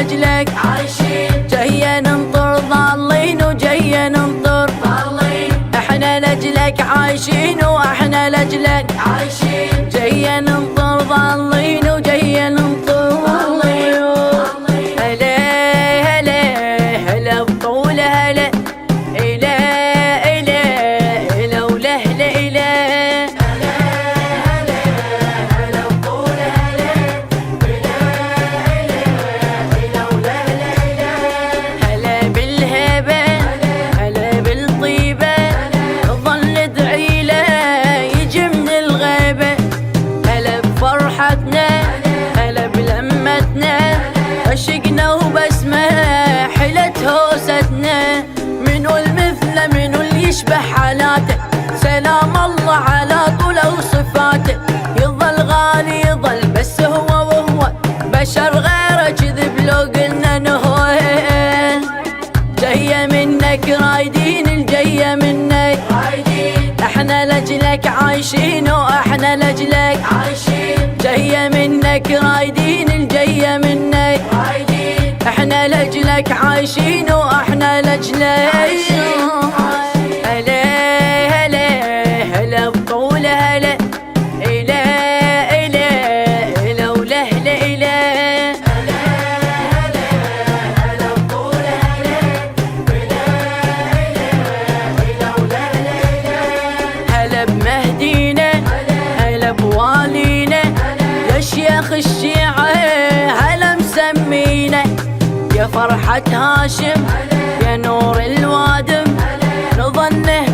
لأجلك عايشين جاية ننطر ظالين وجاية ننطر ضالين احنا لأجلك عايشين واحنا لأجلك عايشين جاية ننطر ظالين وجاية ننطر هلا هلا هلا بطول هلا إلا إلا إلا ولا هلا إلا هلا بطول هلا إلا ولا هلا هلا بالهبة هلا بالطيبة ظل ادعي له يجي من الغيبة هلا بفرحتنا هلا بلمتنا عشقنا وبسمة حلت هوستنا منو المثل منو اللي يشبه حالاته سلام الله على طول وصفاته يظل غالي يظل بس هو وهو بشر غيره كذب لو قلنا نهوه جاية منك رايدين الجاية منك رايدين احنا لأجلك عايشين واحنا لأجلك عايشين جاية منك رايدين الجاية منك رايدين احنا لأجلك عايشين واحنا لأجلك هلا هلا هلا بطول هلا إلا إلا إلا ولا هلا إلا هلا بطول هلا إلا ولا هلا هلا بمهدينا هلا بوالينا يا شيخ الشيعة هلا مسمينا يا فرحة هاشم يا نور الوادم نظنه